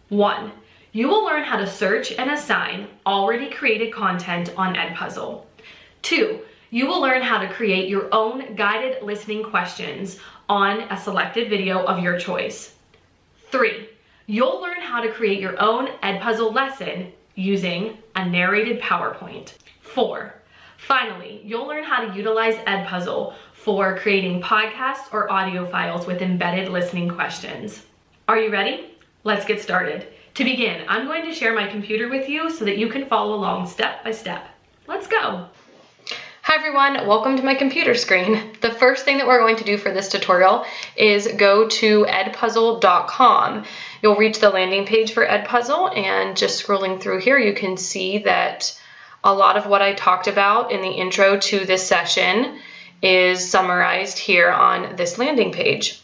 1. You will learn how to search and assign already created content on EDpuzzle. 2. You will learn how to create your own guided listening questions on a selected video of your choice. 3. You'll learn how to create your own EDpuzzle lesson using a narrated PowerPoint. 4. Finally, you'll learn how to utilize EDpuzzle for creating podcasts or audio files with embedded listening questions. Are you ready? Let's get started. To begin, I'm going to share my computer with you so that you can follow along step by step. Let's go. Hi everyone, welcome to my computer screen. The first thing that we're going to do for this tutorial is go to edpuzzle.com. You'll reach the landing page for EDpuzzle, and just scrolling through here you can see that a lot of what I talked about in the intro to this session is summarized here on this landing page.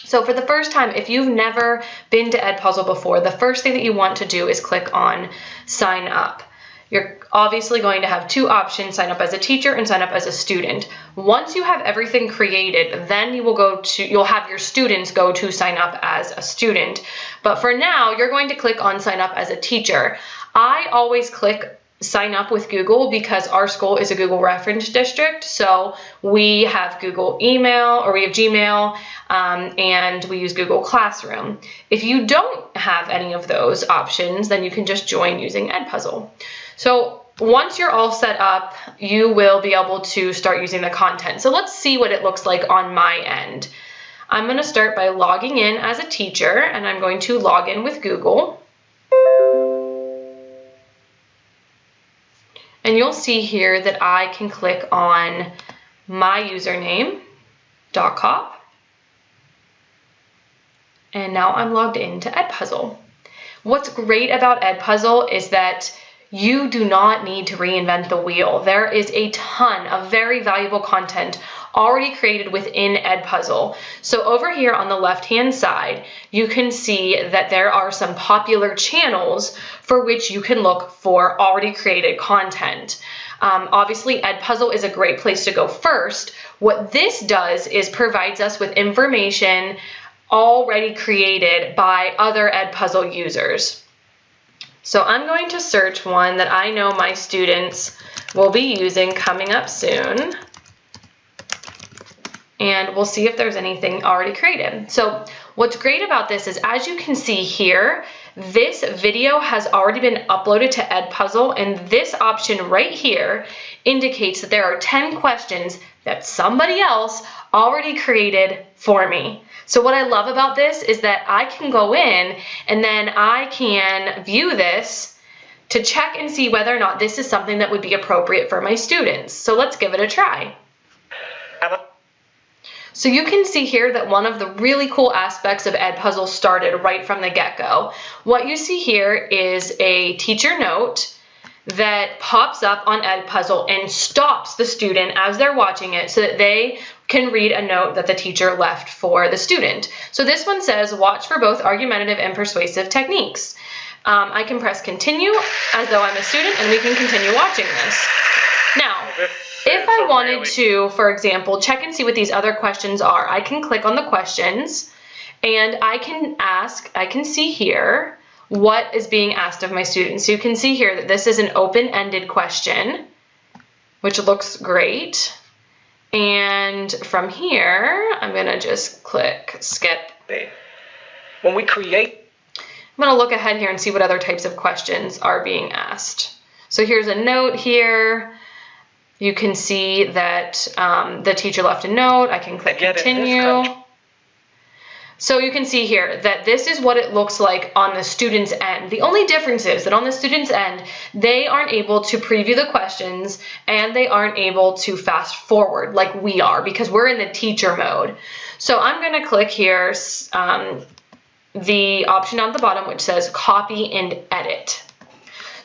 So for the first time, if you've never been to EDpuzzle before, the first thing that you want to do is click on sign up. You're obviously going to have two options, sign up as a teacher and sign up as a student. Once you have everything created, then you'll have your students go to sign up as a student. But for now, you're going to click on sign up as a teacher. I always click sign up with Google because our school is a Google reference district. So we have Google email, or we have Gmail, and we use Google Classroom. If you don't have any of those options, then you can just join using EDpuzzle. So once you're all set up, you will be able to start using the content. So let's see what it looks like on my end. I'm going to start by logging in as a teacher, and I'm going to log in with Google. And you'll see here that I can click on my username, .cop. And now I'm logged into EDpuzzle. What's great about EDpuzzle is that you do not need to reinvent the wheel. There is a ton of very valuable content already created within EDpuzzle. So over here on the left-hand side, you can see that there are some popular channels for which you can look for already created content. Obviously, EDpuzzle is a great place to go first. What this does is provides us with information already created by other EDpuzzle users. So I'm going to search one that I know my students will be using coming up soon. And we'll see if there's anything already created. So what's great about this is, as you can see here, this video has already been uploaded to EDpuzzle, and this option right here indicates that there are 10 questions that somebody else already created for me. So what I love about this is that I can go in and then I can view this to check and see whether or not this is something that would be appropriate for my students. So let's give it a try. So you can see here that one of the really cool aspects of EDpuzzle started right from the get-go. What you see here is a teacher note that pops up on EDpuzzle and stops the student as they're watching it so that they can read a note that the teacher left for the student. So this one says, watch for both argumentative and persuasive techniques. I can press continue as though I'm a student, and we can continue watching this. Now, if I wanted to, for example, check and see what these other questions are, I can click on the questions and I can see here what is being asked of my students. So you can see here that this is an open-ended question, which looks great. And from here, I'm going to just click skip. When we create, I'm going to look ahead here and see what other types of questions are being asked. So here's a note here. You can see that the teacher left a note. I can click continue. So you can see here that this is what it looks like on the student's end. The only difference is that on the student's end, they aren't able to preview the questions and they aren't able to fast forward like we are because we're in the teacher mode. So I'm going to click here the option on the bottom which says copy and edit.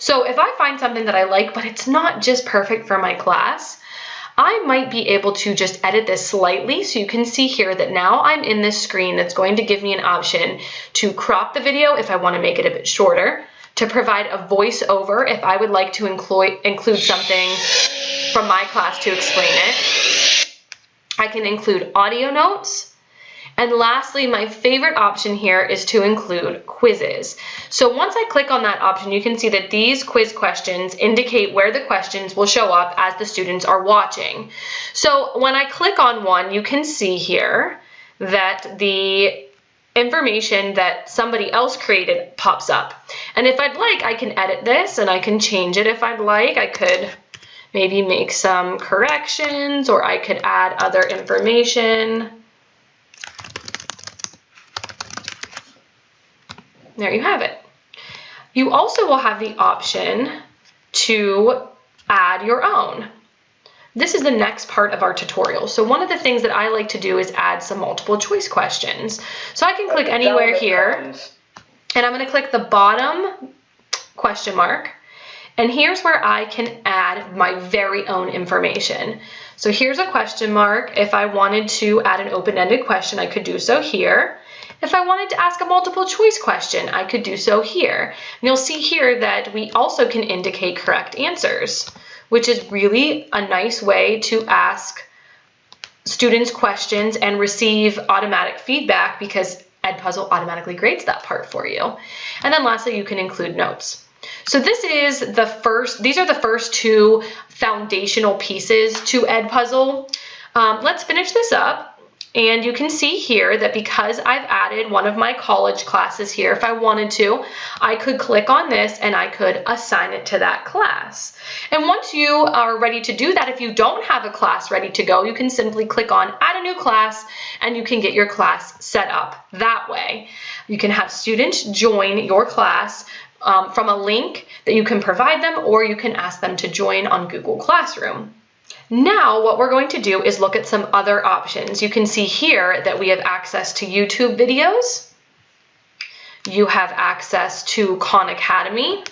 So if I find something that I like, but it's not just perfect for my class, I might be able to just edit this slightly. So you can see here that now I'm in this screen that's going to give me an option to crop the video if I want to make it a bit shorter, to provide a voiceover if I would like to include something from my class to explain it. I can include audio notes, And lastly, my favorite option here is to include quizzes. So once I click on that option, you can see that these quiz questions indicate where the questions will show up as the students are watching. So when I click on one, you can see here that the information that somebody else created pops up. And if I'd like, I can edit this and I can change it if I'd like. I could maybe make some corrections, or I could add other information. There you have it. You also will have the option to add your own. This is the next part of our tutorial. So one of the things that I like to do is add some multiple choice questions. So I can click anywhere here, and I'm going to click the bottom question mark, and here's where I can add my very own information. So here's a question mark. If I wanted to add an open-ended question, I could do so here. If I wanted to ask a multiple choice question, I could do so here. And you'll see here that we also can indicate correct answers, which is really a nice way to ask students questions and receive automatic feedback, because EDpuzzle automatically grades that part for you. And then lastly, you can include notes. So these are the first two foundational pieces to EDpuzzle. Let's finish this up. And you can see here that because I've added one of my college classes here, if I wanted to, I could click on this and I could assign it to that class. And once you are ready to do that, if you don't have a class ready to go, you can simply click on add a new class and you can get your class set up that way. You can have students join your class from a link that you can provide them, or you can ask them to join on Google Classroom. Now what we're going to do is look at some other options. You can see here that we have access to YouTube videos. You have access to Khan Academy,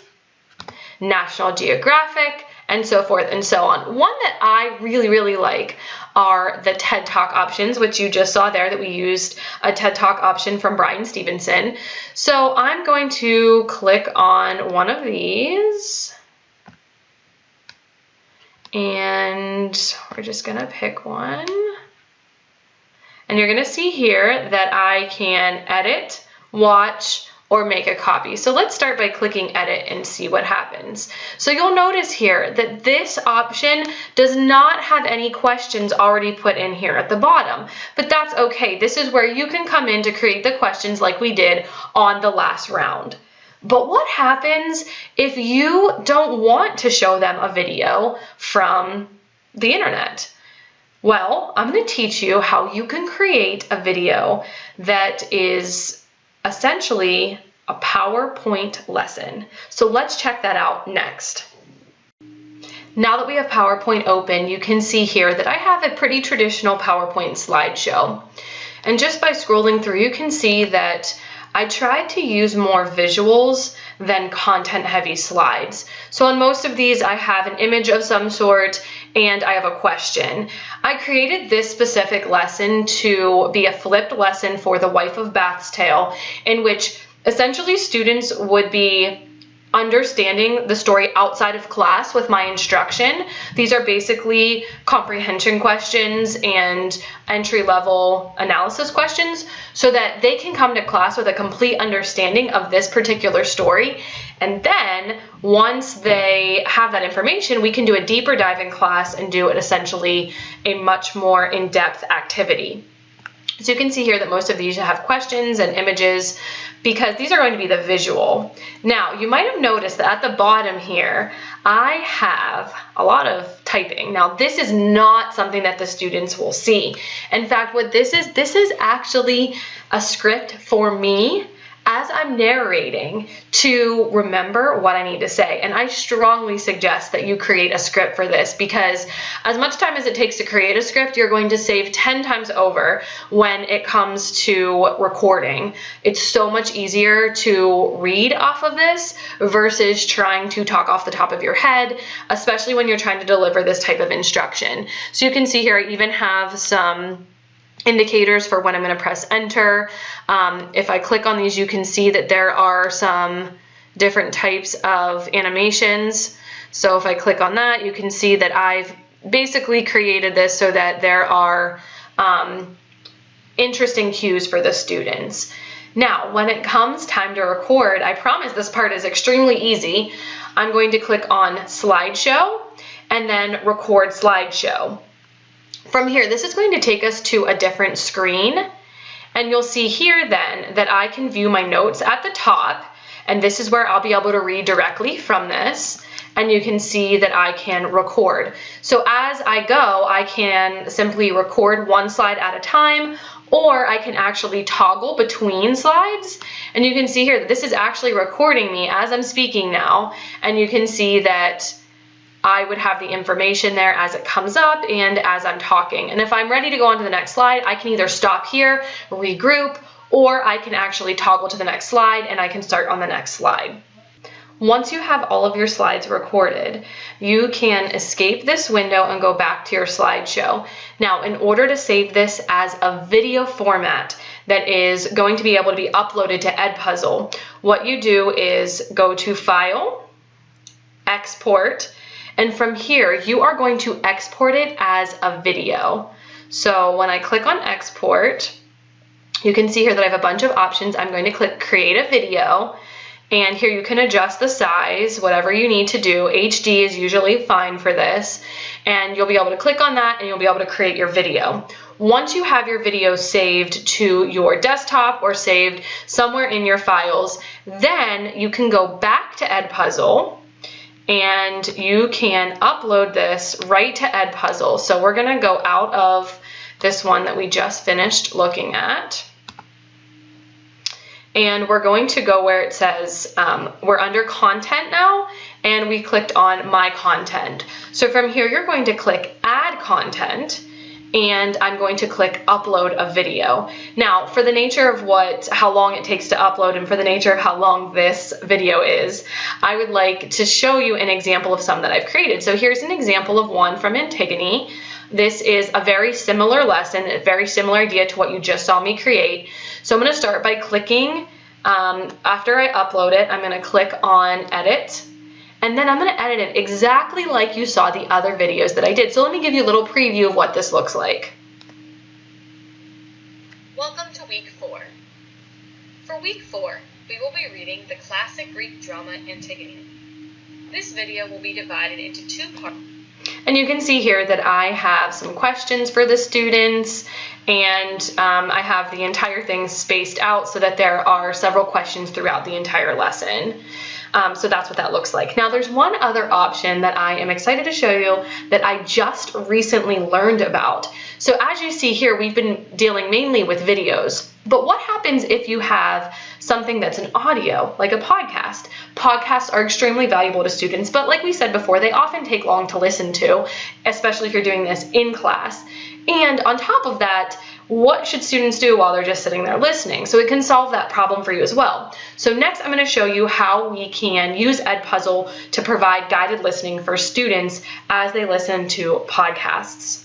National Geographic, and so forth and so on. One that I really like are the TED Talk options, which you just saw there that we used a TED Talk option from Brian Stevenson. So I'm going to click on one of these. And we're just going to pick one. And you're going to see here that I can edit, watch, or make a copy. So let's start by clicking edit and see what happens. So you'll notice here that this option does not have any questions already put in here at the bottom, but that's okay. This is where you can come in to create the questions like we did on the last round. But what happens if you don't want to show them a video from the internet? Well, I'm going to teach you how you can create a video that is essentially a PowerPoint lesson. So let's check that out next. Now that we have PowerPoint open, you can see here that I have a pretty traditional PowerPoint slideshow. And just by scrolling through, you can see that I tried to use more visuals than content-heavy slides. So on most of these, I have an image of some sort and I have a question. I created this specific lesson to be a flipped lesson for The Wife of Bath's Tale, in which essentially students would be understanding the story outside of class with my instruction. These are basically comprehension questions and entry-level analysis questions so that they can come to class with a complete understanding of this particular story. And then once they have that information, we can do a deeper dive in class and do it essentially a much more in-depth activity. So you can see here that most of these have questions and images because these are going to be the visual. Now, you might have noticed that at the bottom here, I have a lot of typing. Now, this is not something that the students will see. In fact, what this is actually a script for me as I'm narrating to remember what I need to say. And I strongly suggest that you create a script for this, because as much time as it takes to create a script, you're going to save 10 times over when it comes to recording. It's so much easier to read off of this versus trying to talk off the top of your head, especially when you're trying to deliver this type of instruction. So you can see here, I even have some indicators for when I'm going to press enter. If I click on these, you can see that there are some different types of animations. So if I click on that, you can see that I've basically created this so that there are interesting cues for the students. Now, when it comes time to record, I promise this part is extremely easy. I'm going to click on slideshow and then record slideshow. From here, this is going to take us to a different screen. And you'll see here then that I can view my notes at the top. And this is where I'll be able to read directly from this. And you can see that I can record. So as I go, I can simply record one slide at a time, or I can actually toggle between slides. And you can see here that this is actually recording me as I'm speaking now. And you can see that I would have the information there as it comes up and as I'm talking. And if I'm ready to go on to the next slide, I can either stop here, regroup, or I can actually toggle to the next slide and I can start on the next slide. Once you have all of your slides recorded, you can escape this window and go back to your slideshow. Now, in order to save this as a video format that is going to be able to be uploaded to EDpuzzle, what you do is go to File, Export, and from here, you are going to export it as a video. So when I click on Export, you can see here that I have a bunch of options. I'm going to click Create a Video. And here you can adjust the size, whatever you need to do. HD is usually fine for this. And you'll be able to click on that and you'll be able to create your video. Once you have your video saved to your desktop or saved somewhere in your files, then you can go back to EDpuzzle and you can upload this right to EDpuzzle. So we're gonna go out of this one that we just finished looking at. And we're going to go where it says, we're under content now, and we clicked on my content. So from here, you're going to click add content, and I'm going to click upload a video. Now, for the nature of how long it takes to upload and for the nature of how long this video is, I would like to show you an example of some that I've created. So here's an example of one from Antigone. This is a very similar lesson, a very similar idea to what you just saw me create. So I'm going to start by clicking, after I upload it, I'm going to click on Edit, and then I'm going to edit it exactly like you saw the other videos that I did. So let me give you a little preview of what this looks like. Welcome to week 4. For week 4, we will be reading the classic Greek drama Antigone. This video will be divided into 2 parts. And you can see here that I have some questions for the students, and I have the entire thing spaced out so that there are several questions throughout the entire lesson. So that's what that looks like. Now there's one other option that I am excited to show you that I just recently learned about. So as you see here, we've been dealing mainly with videos, but what happens if you have something that's an audio, like a podcast? Podcasts are extremely valuable to students, but like we said before, they often take long to listen to, especially if you're doing this in class. And on top of that, what should students do while they're just sitting there listening? So it can solve that problem for you as well. So next I'm going to show you how we can use EDpuzzle to provide guided listening for students as they listen to podcasts.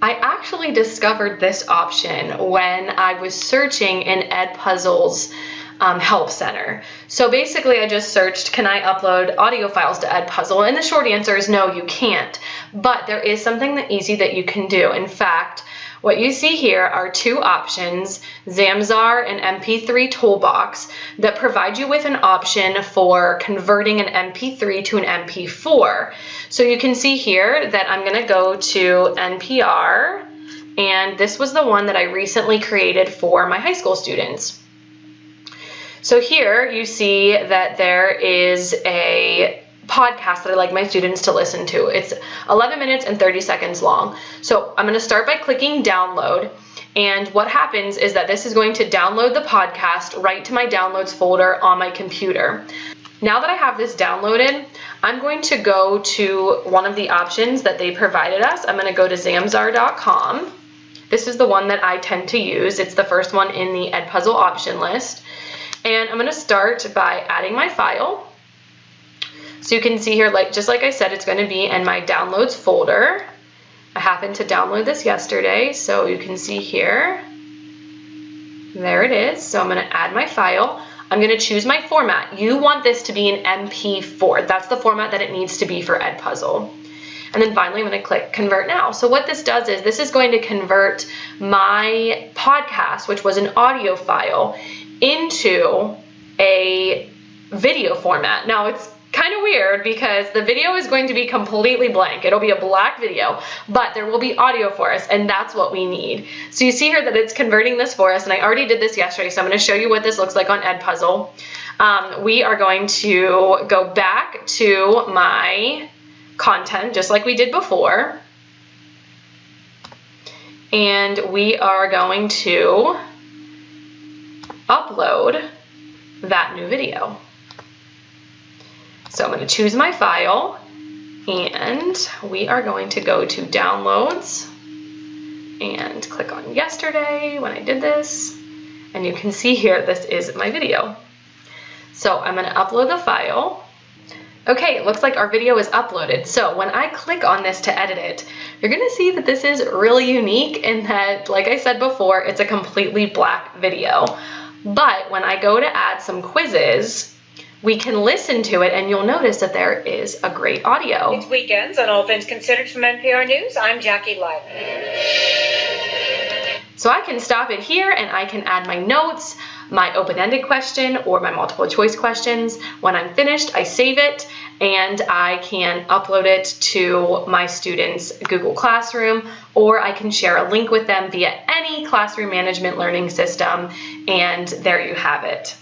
I actually discovered this option when I was searching in EDpuzzle's Help Center. So basically I just searched, can I upload audio files to EDpuzzle? And the short answer is no, you can't. But there is something easy that you can do. In fact, what you see here are 2 options, Zamzar and MP3 Toolbox, that provide you with an option for converting an MP3 to an MP4. So you can see here that I'm going to go to NPR, and this was the one that I recently created for my high school students. So here you see that there is a podcast that I like my students to listen to. It's 11 minutes and 30 seconds long. So I'm going to start by clicking download, and what happens is that this is going to download the podcast right to my downloads folder on my computer. Now that I have this downloaded, I'm going to go to one of the options that they provided us. I'm going to go to zamzar.com. This is the one that I tend to use. It's the first one in the EDpuzzle option list. And I'm going to start by adding my file. So you can see here, just like I said, it's going to be in my downloads folder. I happened to download this yesterday, so you can see here. There it is. So I'm going to add my file. I'm going to choose my format. You want this to be an MP4. That's the format that it needs to be for EDpuzzle. And then finally, I'm going to click Convert Now. So what this does is this is going to convert my podcast, which was an audio file, into a video format. Now, it's kind of weird because the video is going to be completely blank. It'll be a black video, but there will be audio for us, and that's what we need. So you see here that it's converting this for us, and I already did this yesterday, so I'm going to show you what this looks like on EDpuzzle. We are going to go back to my content, just like we did before, and we are going to upload that new video. So I'm going to choose my file, and we are going to go to Downloads and click on Yesterday when I did this, and you can see here this is my video. So I'm going to upload the file. Okay, it looks like our video is uploaded. So when I click on this to edit it, you're going to see that this is really unique in that, like I said before, it's a completely black video. But when I go to add some quizzes, we can listen to it, and you'll notice that there is a great audio. It's Weekends on All Things Considered from NPR News. I'm Jackie Lively. So I can stop it here, and I can add my notes, my open-ended question, or my multiple choice questions. When I'm finished, I save it, and I can upload it to my students' Google Classroom, or I can share a link with them via any classroom management learning system, and there you have it.